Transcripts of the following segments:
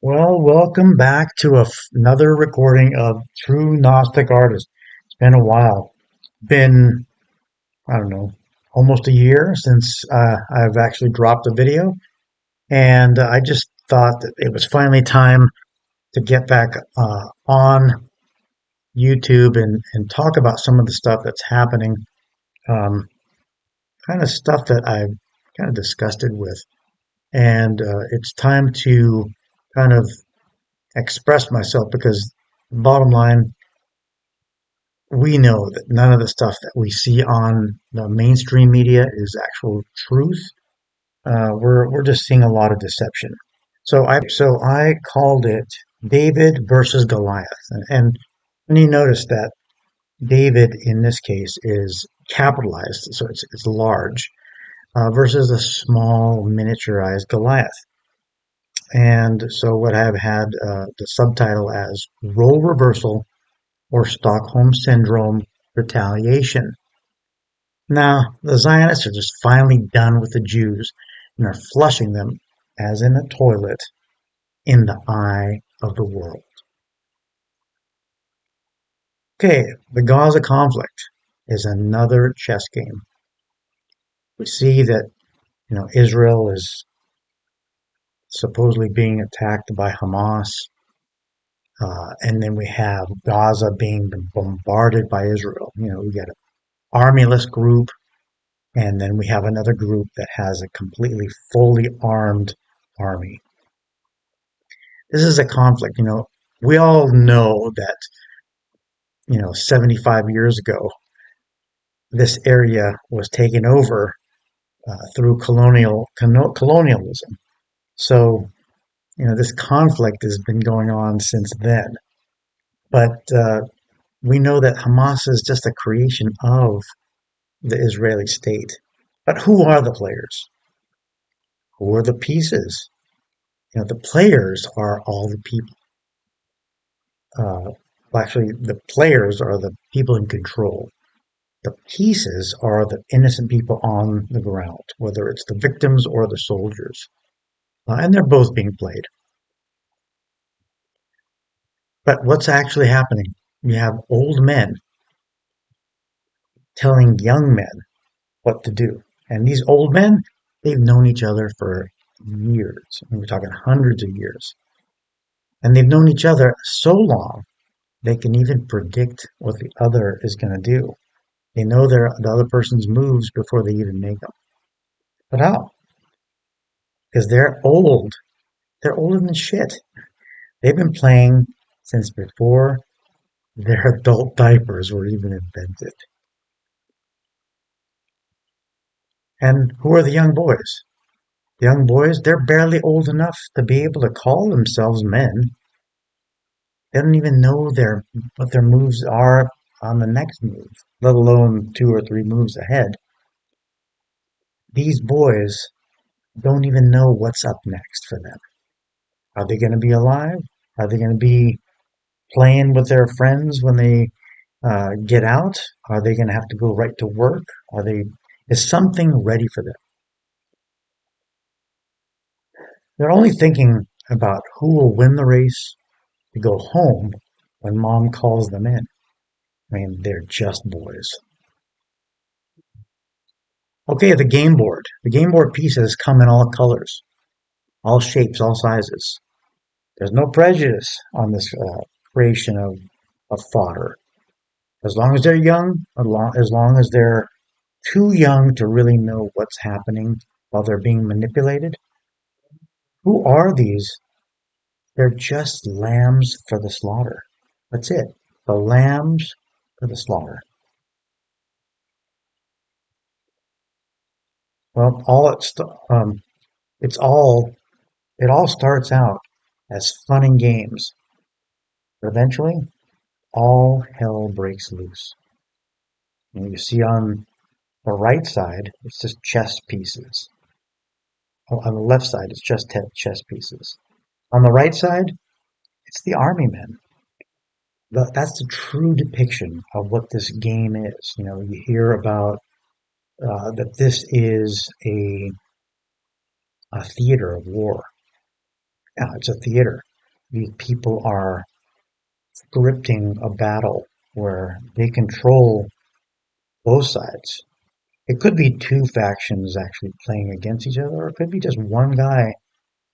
Well, welcome back to another recording of True Gnostic Artist. It's been a while. Been, I don't know, almost a year since I've actually dropped a video. And I just thought that it was finally time to get back on YouTube and talk about some of the stuff that's happening. Um, Kind of stuff that I'm kind of disgusted with. And it's time to kind of express myself because bottom line, we know that none of the stuff that we see on the mainstream media is actual truth. We're just seeing a lot of deception. So I called it David versus Goliath, and you notice that David in this case is capitalized, so it's large, versus a small miniaturized Goliath. And so what I've had the subtitle as role reversal or Stockholm syndrome retaliation. Now, the Zionists are just finally done with the Jews and are flushing them, as in a toilet, in the eye of the world. Okay, the Gaza conflict is another chess game. We see that Israel is supposedly being attacked by Hamas, and then we have Gaza being bombarded by Israel. We got an armyless group. And then we have another group that has a completely fully armed army. This is a conflict. We all know that, 75 years ago, this area was taken over through colonialism. So, this conflict has been going on since then. But we know that Hamas is just a creation of the Israeli state. But who are the players? Who are the pieces? The players are all the people. Actually, the players are the people in control. The pieces are the innocent people on the ground, whether it's the victims or the soldiers. And they're both being played. But what's actually happening? You have old men telling young men what to do. And these old men, they've known each other for years. I mean, we're talking hundreds of years. And they've known each other so long, they can even predict what the other is going to do. They know the other person's moves before they even make them. But how? Because they're old. They're older than shit. They've been playing since before their adult diapers were even invented. And who are the young boys? The young boys, they're barely old enough to be able to call themselves men. They don't even know what their moves are on the next move, let alone two or three moves ahead. These boys don't even know what's up next for them. Are they going to be alive? Are they going to be playing with their friends when they get out? Are they going to have to go right to work? Is something ready for them? They're only thinking about who will win the race to go home when mom calls them in. I mean, they're just boys. Okay, the game board. The game board pieces come in all colors, all shapes, all sizes. There's no prejudice on this creation of fodder. As long as they're young, as long as they're too young to really know what's happening while they're being manipulated. Who are these? They're just lambs for the slaughter. That's it. The lambs for the slaughter. Well, it's all it all starts out as fun and games. But eventually, all hell breaks loose. And you see on the right side, it's just chess pieces. On the left side, it's just chess pieces. On the right side, it's the army men. That's the true depiction of what this game is. You hear about that this is a theater of war. Yeah, it's a theater. these people are scripting a battle where they control both sides. It could be two factions actually playing against each other, or it could be just one guy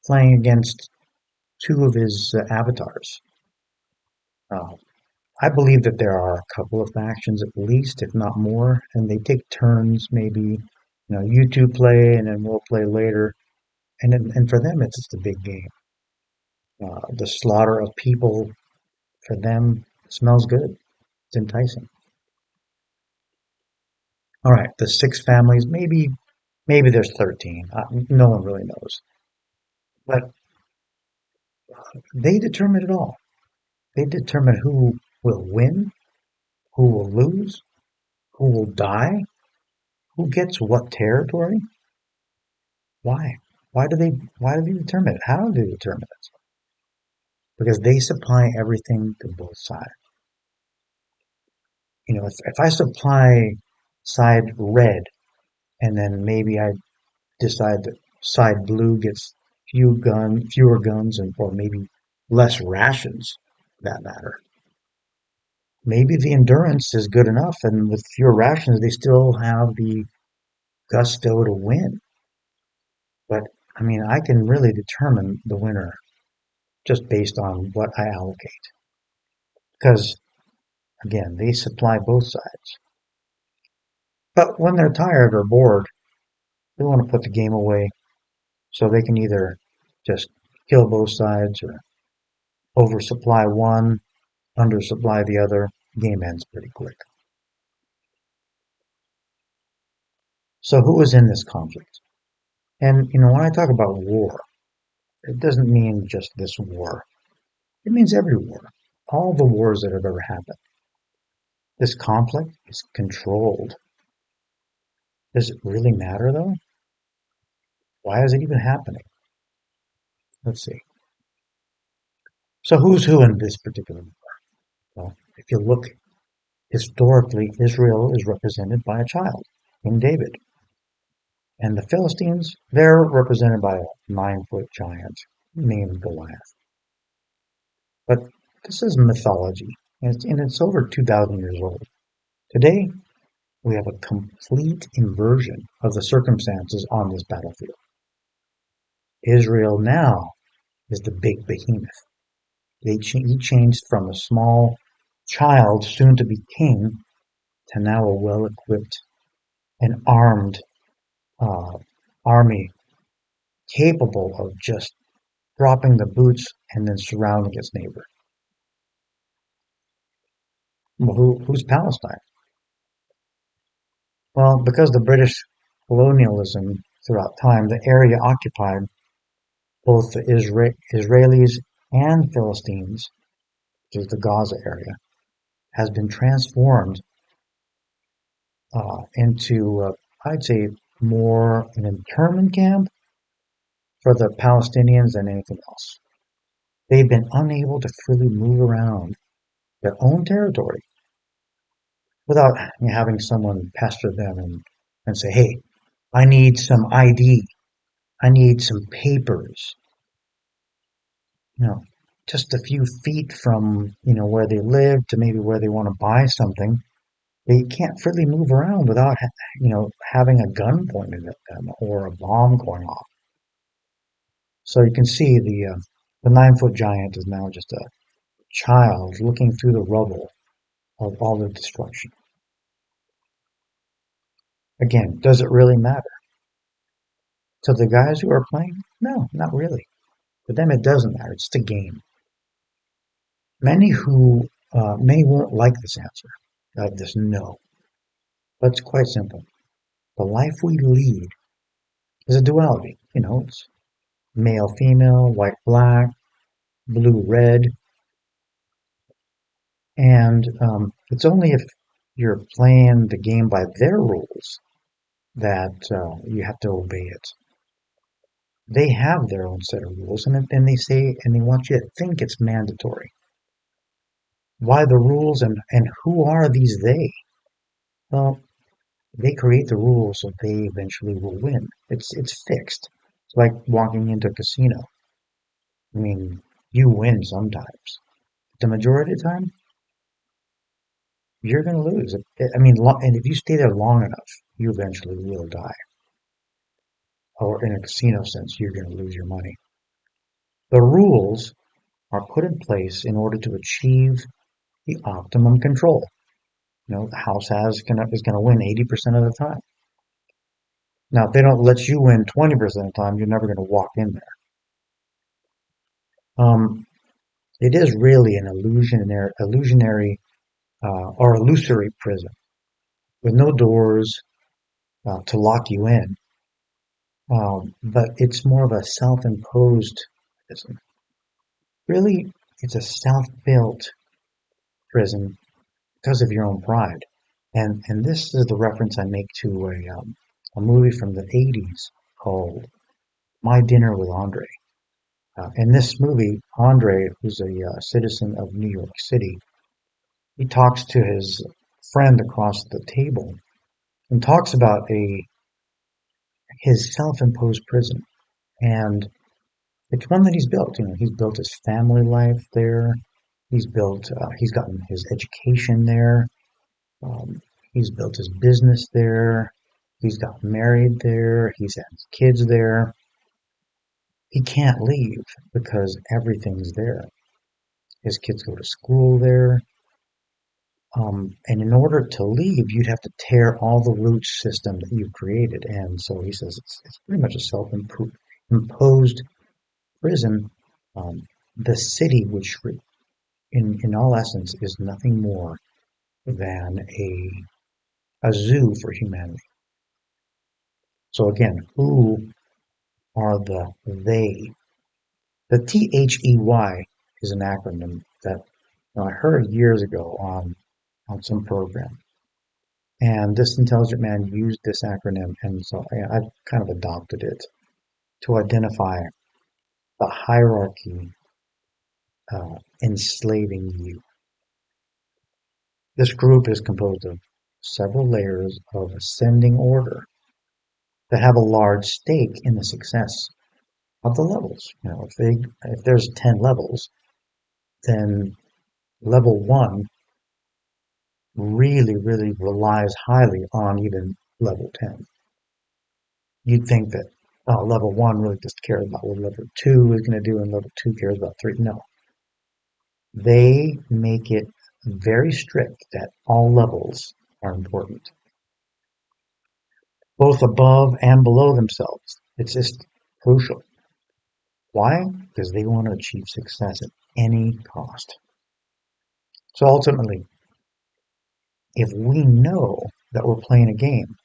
playing against two of his avatars. Uh, I believe that there are a couple of factions at least, if not more, and they take turns. Maybe you two play, and then we'll play later. And for them, it's just a big game. The slaughter of people for them smells good. It's enticing. All right, the six families, maybe there's 13. No one really knows, but they determine it all. They determine who will win, who will lose, who will die, who gets what territory. Why? Why do they determine it? How do they determine it? Because they supply everything to both sides. If I supply side red and then maybe I decide that side blue gets fewer guns and or maybe less rations for that matter. Maybe the endurance is good enough and with fewer rations they still have the gusto to win. But I mean I can really determine the winner just based on what I allocate. Because again, they supply both sides. But when they're tired or bored, they want to put the game away so they can either just kill both sides or oversupply one, undersupply the other. Game ends pretty quick. So who is in this conflict? And when I talk about war, it doesn't mean just this war. It means every war. All the wars that have ever happened. This conflict is controlled. Does it really matter though? Why is it even happening? Let's see. So who's who in this particular war? Well, if you look historically, Israel is represented by a child, King David. And the Philistines, they're represented by a 9-foot giant named Goliath. But this is mythology, and it's over 2,000 years old. Today, we have a complete inversion of the circumstances on this battlefield. Israel now is the big behemoth. He changed from a small child, soon to be king, to now a well-equipped and armed uh, army capable of just dropping the boots and then surrounding its neighbor. Well, who's Palestine? Well, because the British colonialism throughout time, the area occupied both the Israelis and Philistines, which is the Gaza area, has been transformed into, I'd say, more an internment camp for the Palestinians than anything else. They've been unable to freely move around their own territory without having someone pester them and say, hey, I need some ID. I need some papers. You know, just a few feet from, where they live to maybe where they want to buy something. They can't freely move around without, having a gun pointed at them or a bomb going off. So you can see the 9-foot giant is now just a child looking through the rubble of all the destruction. Again, does it really matter? To the guys who are playing? No, not really. For them, it doesn't matter. It's the game. Many won't like this answer, like this no. But it's quite simple. The life we lead is a duality. It's male, female, white, black, blue, red, and it's only if you're playing the game by their rules that you have to obey it. They have their own set of rules, and they say and they want you to think it's mandatory. Why the rules and who are these they? Well, they create the rules so they eventually will win. It's fixed. It's like walking into a casino. I mean, You win sometimes. The majority of the time, you're going to lose. I mean, and if you stay there long enough, you eventually will die. Or in a casino sense, you're going to lose your money. The rules are put in place in order to achieve the optimum control. The house is gonna win 80% of the time. Now, if they don't let you win 20% of the time, you're never going to walk in there. It is really an or illusory prison with no doors to lock you in. But it's more of a self-imposed prison. Really, it's a self-built prison because of your own pride. And this is the reference I make to a movie from the 80s called My Dinner with Andre. In this movie, Andre, who's a citizen of New York City, he talks to his friend across the table and talks about his self-imposed prison. And it's one that he's built. He's built his family life there. He's gotten his education there. Um, he's built his business there. He's got married there. He's had kids there. He can't leave because everything's there. His kids go to school there. And in order to leave, you'd have to tear all the root system that you've created. And so he says it's pretty much a self-imposed prison. Um, the city, which in all essence is nothing more than a zoo for humanity. So again, who are the they? The THEY is an acronym that I heard years ago on some program. And this intelligent man used this acronym, and so I've kind of adopted it to identify the hierarchy enslaving you. This group is composed of several layers of ascending order that have a large stake in the success of the levels. If there's 10 levels, then level one really, really relies highly on even level 10. You'd think that level one really just cares about what level two is going to do, and level two cares about three. No, they make it very strict that all levels are important, both above and below themselves. It's just crucial. Why? Because they want to achieve success at any cost. So ultimately, if we know that we're playing a game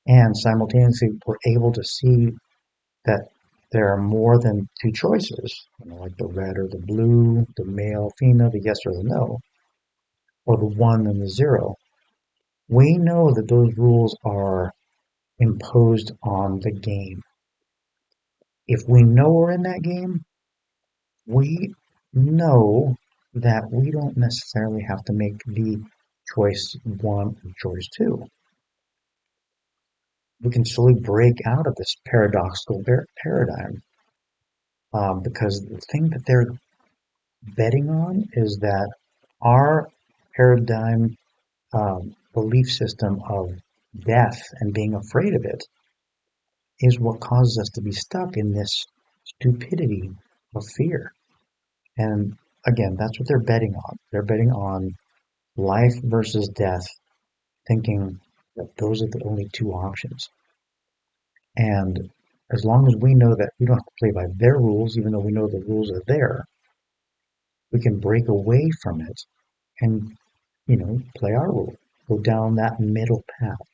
and simultaneously we're able to see that there are more than two choices, like the red or the blue, the male, female, the yes or the no, or the one and the zero, we know that those rules are imposed on the game. If we know we're in that game, we know that we don't necessarily have to make the choice one or choice two. We can slowly break out of this paradoxical paradigm because the thing that they're betting on is that our paradigm belief system of death and being afraid of it is what causes us to be stuck in this stupidity of fear. And again, that's what they're betting on. They're betting on life versus death, thinking that those are the only two options. And as long as we know that we don't have to play by their rules, even though we know the rules are there, we can break away from it and, play our rule. Go down that middle path.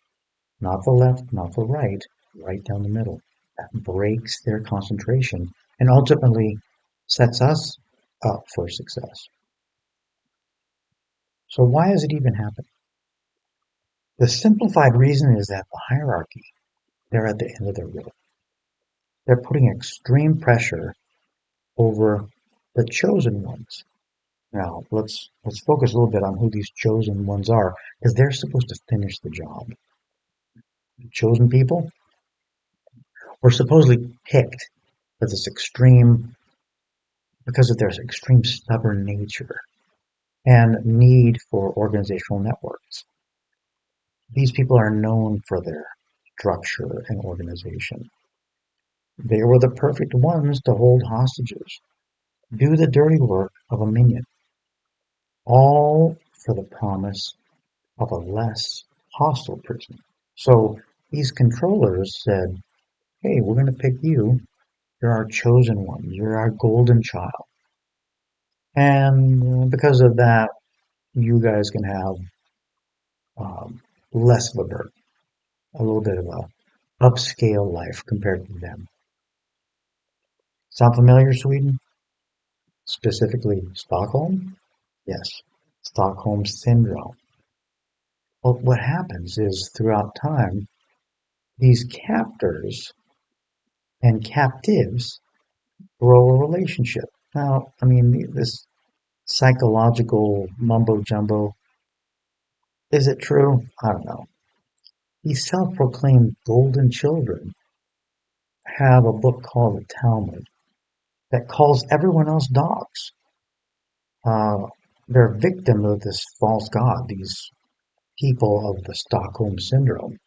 Not the left, not the right down the middle. That breaks their concentration and ultimately sets us up for success. So why is it even happening? The simplified reason is that the hierarchy, they're at the end of their rope. They're putting extreme pressure over the chosen ones. Now, let's focus a little bit on who these chosen ones are, because they're supposed to finish the job. The chosen people were supposedly picked for this extreme because of their extreme stubborn nature and need for organizational networks. These people are known for their structure and organization. They were the perfect ones to hold hostages, do the dirty work of a minion, all for the promise of a less hostile prison. So these controllers said, hey, we're going to pick you. You're our chosen one. You're our golden child. And because of that, you guys can have um, less of a burden, a little bit of a upscale life compared to them. Sound familiar, Sweden? Specifically Stockholm? Yes, Stockholm Syndrome. Well, what happens is throughout time, these captors and captives grow a relationship. Now, I mean, this psychological mumbo jumbo, is it true? I don't know. These self proclaimed golden children have a book called the Talmud that calls everyone else dogs. Uh, they're victim of this false god, these people of the Stockholm Syndrome,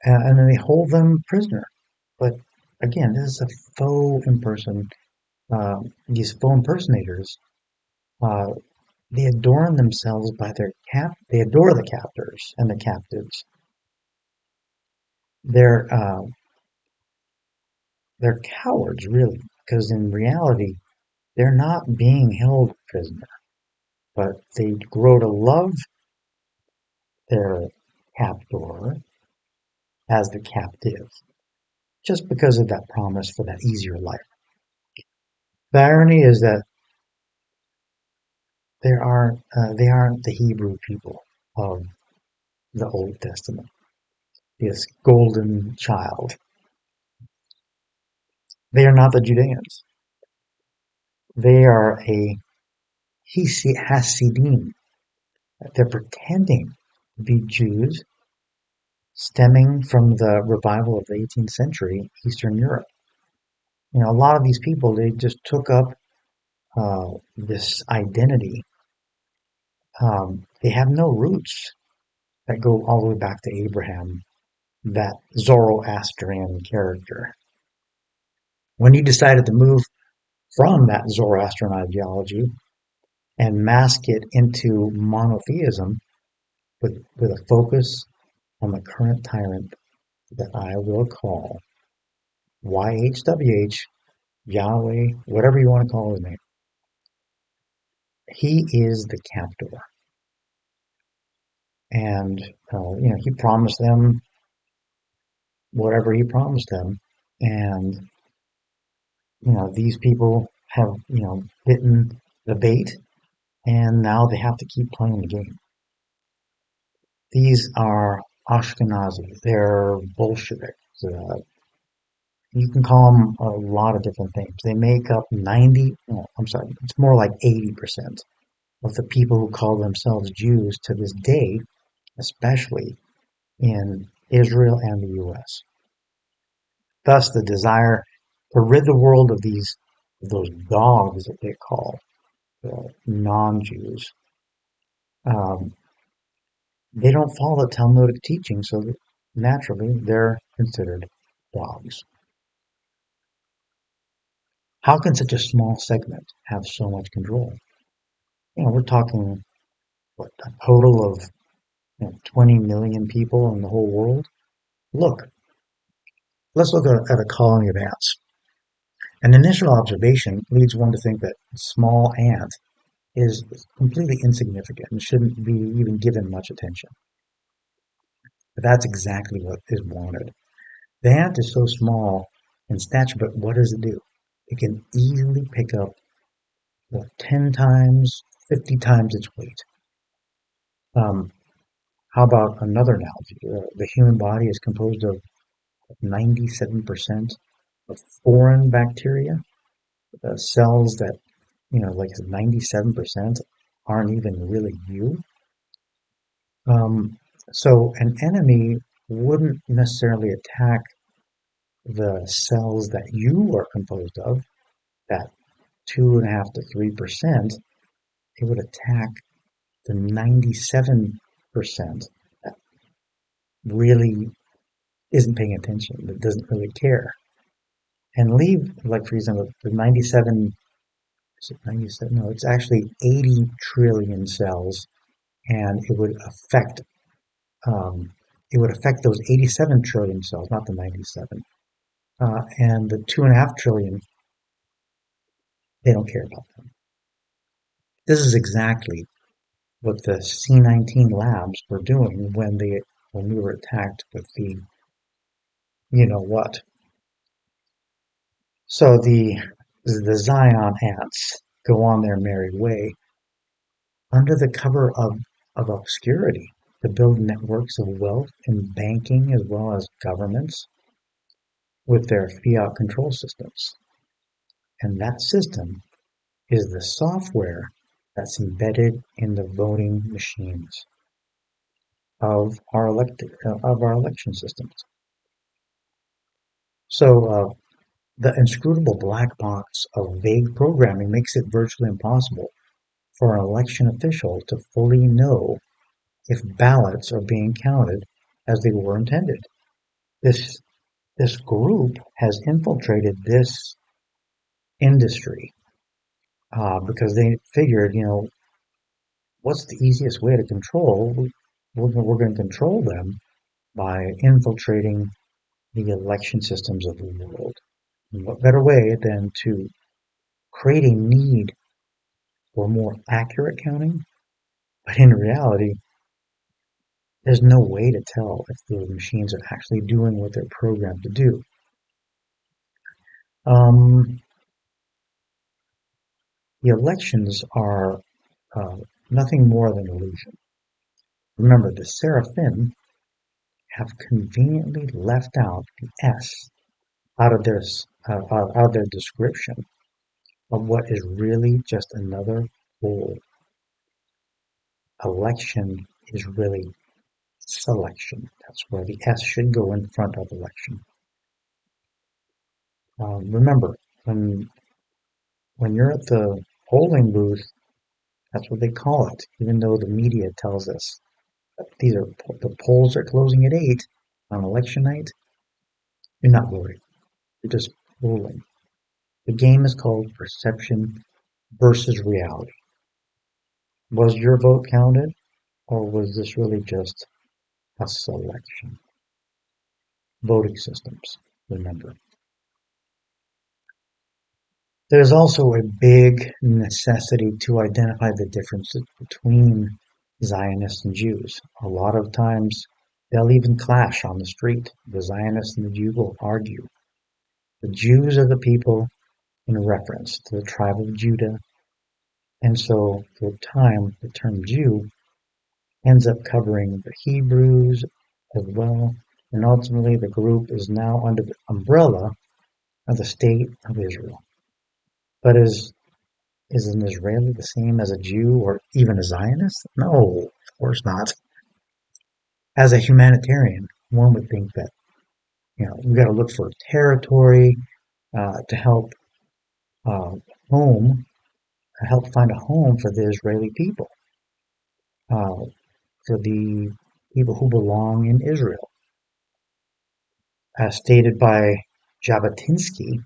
and then they hold them prisoner. But again, this is a faux imperson. These faux impersonators, uh, they adorn themselves by their cap. They adore the captors and the captives. They're uh, they're cowards, really, because in reality, they're not being held prisoner, but they grow to love their captor as the captive, just because of that promise for that easier life. The irony is that they aren't the Hebrew people of the Old Testament. This golden child. They are not the Judeans. They are a Hasidim. They're pretending to be Jews, stemming from the revival of the 18th century Eastern Europe. You know, a lot of these people, they just took up this identity. They have no roots that go all the way back to Abraham, that Zoroastrian character. When he decided to move from that Zoroastrian ideology and mask it into monotheism with a focus on the current tyrant that I will call YHWH, Yahweh, whatever you want to call his name. He is the captor. And, he promised them whatever he promised them. And, these people have, bitten the bait and now they have to keep playing the game. These are Ashkenazi. They're Bolsheviks. You can call them a lot of different things. They make up 90, no, I'm sorry, it's more like 80% of the people who call themselves Jews to this day, especially in Israel and the US. Thus, the desire to rid the world of those dogs that they call non-Jews. Um, they don't follow the Talmudic teaching, so naturally they're considered dogs. How can such a small segment have so much control? We're talking what, a total of 20 million people in the whole world. Look, let's look at a colony of ants. An initial observation leads one to think that a small ant is completely insignificant and shouldn't be even given much attention. But that's exactly what is wanted. The ant is so small in stature, but what does it do? It can easily pick up 10 times, 50 times its weight. Um, how about another analogy? The human body is composed of 97% of foreign bacteria, cells that, like 97% aren't even really you. So an enemy wouldn't necessarily attack the cells that you are composed of, that 2.5 to 3%, it would attack the 97% that really isn't paying attention, that doesn't really care, and leave, like, for example, the 97, is it 97? No, it's actually 80 trillion cells, and um, it would affect those 87 trillion cells, not the 97. And the 2.5 trillion, they don't care about them. This is exactly what the C-19 labs were doing when we were attacked with the you know what. So the Zion ants go on their merry way under the cover of obscurity to build networks of wealth and banking as well as governments with their fiat control systems. And that system is the software that's embedded in the voting machines of our election systems. So the inscrutable black box of vague programming makes it virtually impossible for an election official to fully know if ballots are being counted as they were intended. This this group has infiltrated this industry because they figured, what's the easiest way to control? We're going to control them by infiltrating the election systems of the world. And what better way than to create a need for more accurate counting? But in reality, there's no way to tell if those machines are actually doing what they're programmed to do. Um, the elections are uh, nothing more than illusion. Remember, the seraphim have conveniently left out the S out of their description of what is really just another poll. Election is really selection. That's where the S should go in front of election. Remember, when you're at the polling booth, that's what they call it, even though the media tells us that the polls are closing at 8 on election night. You're not voting. You're just polling. The game is called perception versus reality. Was your vote counted, or was this really just a selection? Voting systems, remember. There's also a big necessity to identify the differences between Zionists and Jews. A lot of times they'll even clash on the street. The Zionists and the Jew will argue. The Jews are the people in reference to the tribe of Judah, and so for time the term Jew ends up covering the Hebrews as well, and ultimately the group is now under the umbrella of the state of Israel. But is an Israeli the same as a Jew or even a Zionist? No, of course not. As a humanitarian, one would think that we've got to look for territory to uh, home, help find a home for the Israeli people, uh, for the people who belong in Israel. As stated by Jabotinsky,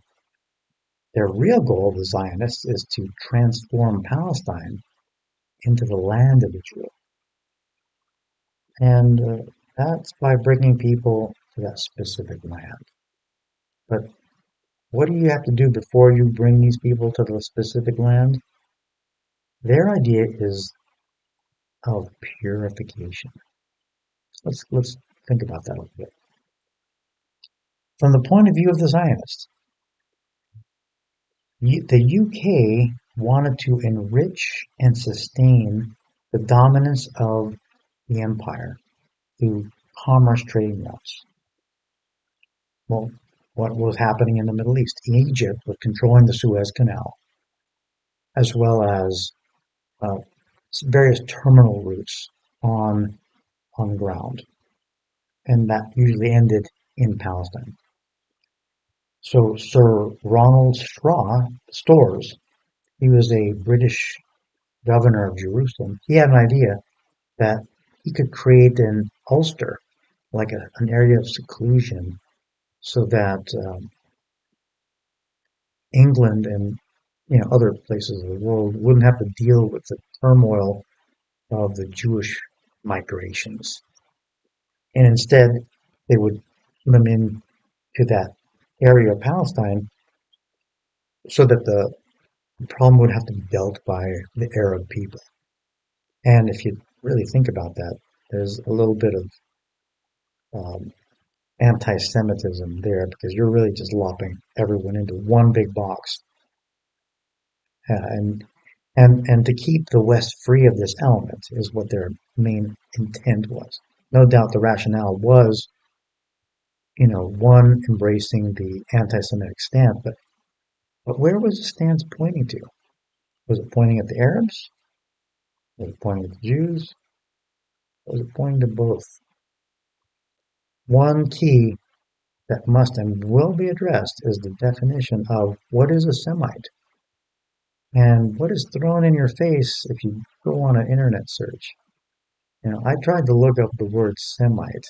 their real goal, the Zionists, is to transform Palestine into the land of Israel. And that's by bringing people to that specific land. But what do you have to do before you bring these people to the specific land? Their idea is of purification. Let's think about that a little bit. From the point of view of the Zionists, the UK wanted to enrich and sustain the dominance of the empire through commerce trading routes. Well, what was happening in the Middle East? Egypt was controlling the Suez Canal, as well as uh, various terminal routes on the ground, and that usually ended in Palestine. So Sir Ronald Storrs He was a British governor of Jerusalem. He had an idea that he could create an Ulster, like an area of seclusion, so that England and other places of the world wouldn't have to deal with the turmoil of the Jewish migrations, and instead they would put them into that area of Palestine so that the problem would have to be dealt by the Arab people. And if you really think about that, there's a little bit of um, anti-Semitism there because you're really just lopping everyone into one big box, and and to keep the West free of this element is what their main intent was. No doubt the rationale was, one embracing the anti-Semitic stance, but where was the stance pointing to? Was it pointing at the Arabs? Was it pointing at the Jews? Was it pointing to both? One key that must and will be addressed is the definition of what is a Semite and what is thrown in your face if you go on an internet search. I tried to look up the word Semite,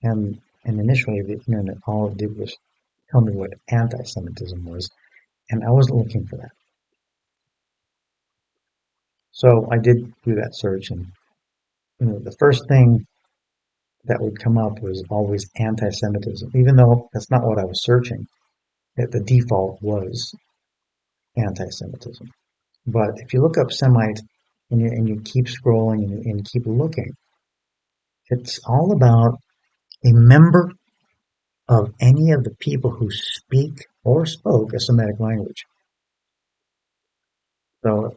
and initially the internet all it did was tell me what anti-Semitism was, and I wasn't looking for that. So I did do that search, and the first thing that would come up was always anti-Semitism, even though that's not what I was searching. That the default was anti-Semitism. But if you look up Semite and you keep scrolling and keep looking, it's all about a member of any of the people who speak or spoke a Semitic language. So,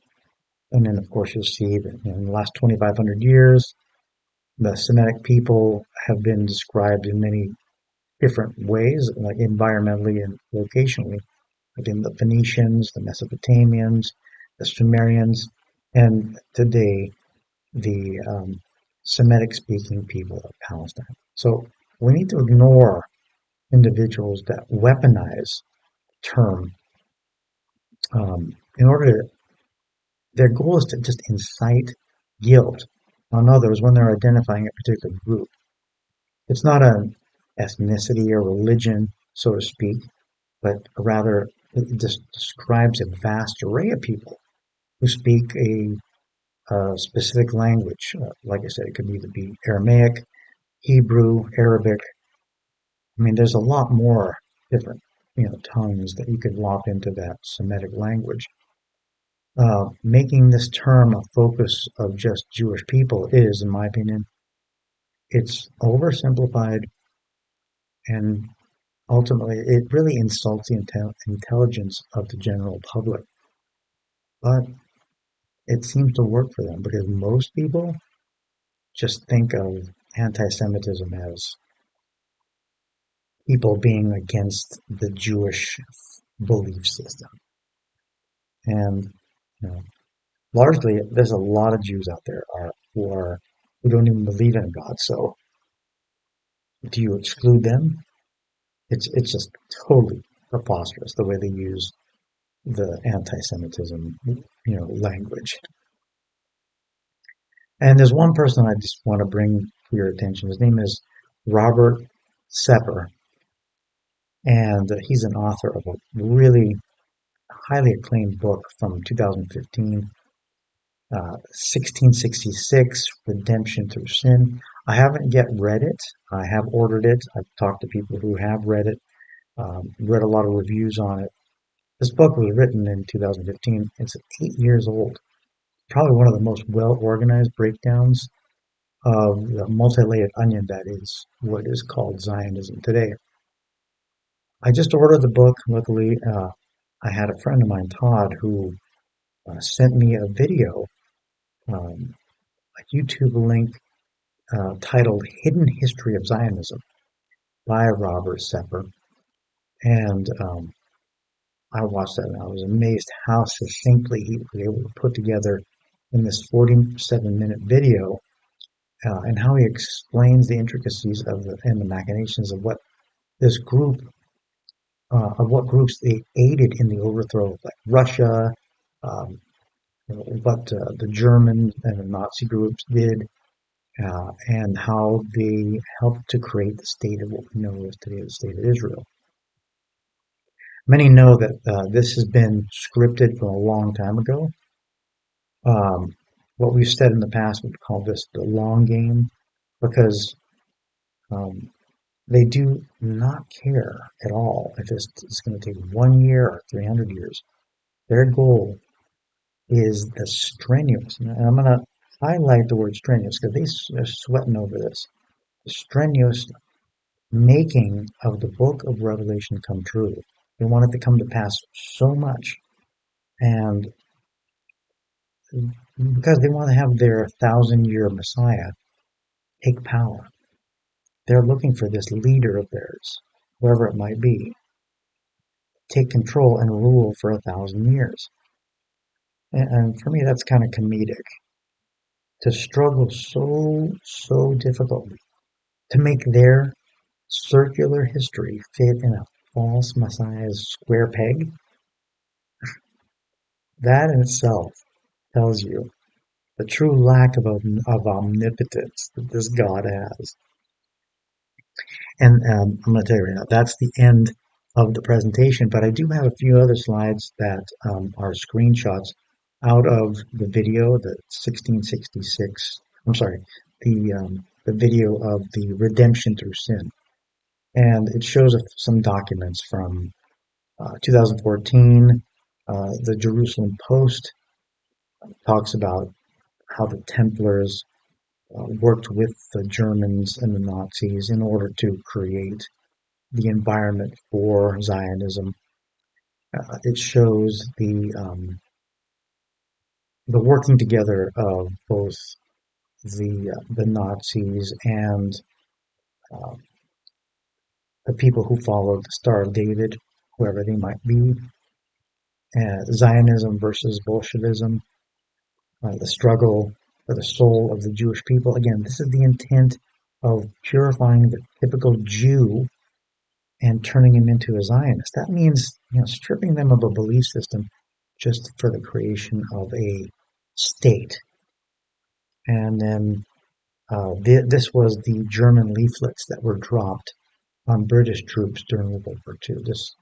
and then of course you'll see that in the last 2,500 years, the Semitic people have been described in many different ways, like environmentally and locationally, like in the Phoenicians, the Mesopotamians, the Sumerians, and today the Semitic speaking people of Palestine. So we need to ignore individuals that weaponize the term in order to, their goal is to just incite guilt on others when they're identifying a particular group. It's not an ethnicity or religion, so to speak, but rather it just describes a vast array of people who speak a specific language. Like I said, it could either be Aramaic, Hebrew, Arabic. I mean, there's a lot more different, tongues that you could lop into that Semitic language. Making this term a focus of just Jewish people is, in my opinion, it's oversimplified and ultimately it really insults the intelligence of the general public. But it seems to work for them because most people just think of anti-Semitism as people being against the Jewish belief system. And largely, there's a lot of Jews out there who don't even believe in God. So, do you exclude them? It's just totally preposterous the way they use the anti-Semitism, language. And there's one person I just want to bring to your attention. His name is Robert Sepper, and he's an author of a really highly acclaimed book from 2015, 1666, Redemption Through Sin. I haven't yet read it. I have ordered it. I've talked to people who have read it, read a lot of reviews on it. This book was written in 2015. It's 8 years old. Probably one of the most well-organized breakdowns of the multi-layered onion that is what is called Zionism today. I just ordered the book. Luckily, I had a friend of mine, Todd, who sent me a video, um, a YouTube link titled Hidden History of Zionism by Robert Sepper. And I watched that and I was amazed how succinctly he was able to put together in this 47-minute video and how he explains the intricacies and the machinations of what this group, of what groups they aided in the overthrow of like Russia um, what the German and the Nazi groups did, and how they helped to create the state of what we know as today the state of Israel. Many know that this has been scripted from a long time ago. Um, what we've said in the past, we've called this the long game, because um, they do not care at all if it's going to take 1 year or 300 years. Their goal is the strenuous, and I'm going to highlight the word strenuous because they're sweating over this. The strenuous making of the book of Revelation come true. They want it to come to pass so much, and because they want to have their 1,000-year Messiah take power. They're looking for this leader of theirs, whoever it might be, take control and rule for 1,000 years. And for me, that's kind of comedic to struggle so difficultly to make their circular history fit in a false Messiah's square peg. That in itself tells you the true lack of omnipotence that this God has. And I'm going to tell you right now, that's the end of the presentation. But I do have a few other slides that are screenshots out of the video, the 1666. I'm sorry, the video of the redemption through sin, and it shows some documents from 2014. The Jerusalem Post talks about how the Templars worked with the Germans and the Nazis in order to create the environment for Zionism. It shows the working together of both the Nazis and uh, the people who followed the Star of David, whoever they might be. Zionism versus Bolshevism, the struggle for the soul of the Jewish people. Again, this is the intent of purifying the typical Jew and turning him into a Zionist. That means, stripping them of a belief system just for the creation of a state. And then this was the German leaflets that were dropped on British troops during World War II. This,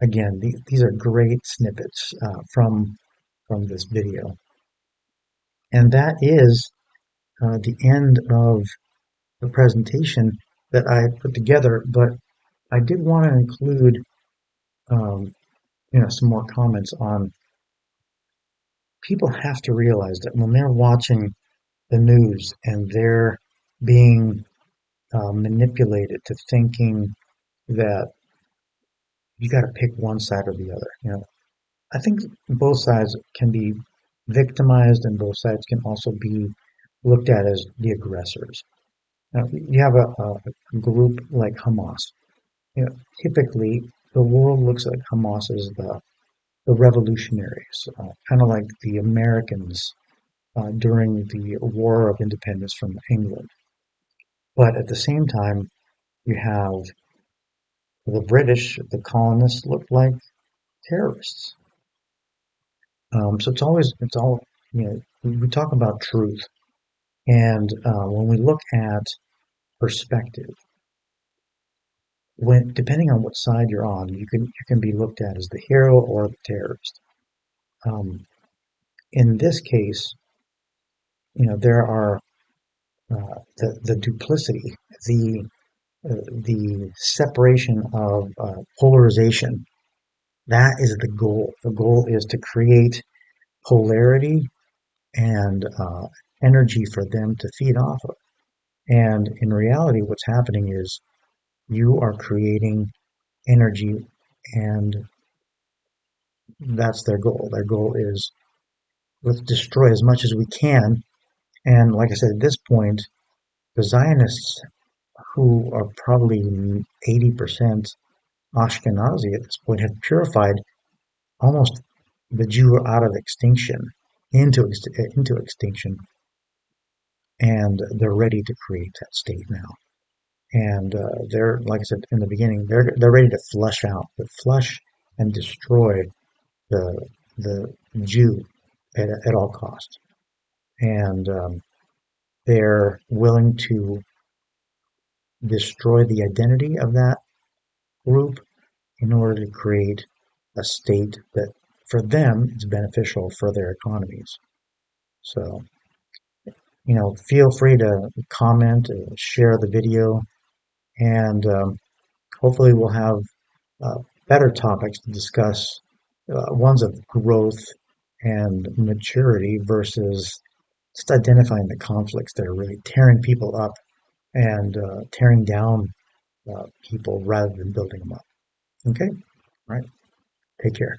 again, these are great snippets from this video. And that is the end of the presentation that I put together. But I did want to include, um, some more comments on. People have to realize that when they're watching the news and they're being manipulated to thinking that you got to pick one side or the other. I think both sides can be victimized, and both sides can also be looked at as the aggressors. Now, you have a group like Hamas. Typically, the world looks at Hamas as the revolutionaries, kind of like the Americans during the War of Independence from England. But at the same time, you have the British, the colonists looked like terrorists. So it's all, we talk about truth. And when we look at perspective, depending on what side you're on, you can be looked at as the hero or the terrorist. Um, in this case, there are the duplicity, the separation of polarization. That is the goal. The goal is to create polarity and energy for them to feed off of. And in reality, what's happening is you are creating energy, and that's their goal. Their goal is, let's destroy as much as we can. And like I said, at this point, the Zionists, who are probably 80% Ashkenazi at this point, have purified almost the Jew out of extinction into extinction, and they're ready to create that state now. And they're, like I said in the beginning, they're ready to flush and destroy the the Jew at all costs. And they're willing to destroy the identity of that group in order to create a state that for them is beneficial for their economies. So, feel free to comment, share the video, and hopefully we'll have better topics to discuss, ones of growth and maturity versus just identifying the conflicts that are really tearing people up and tearing down people rather than building them up. Okay? All right. Take care.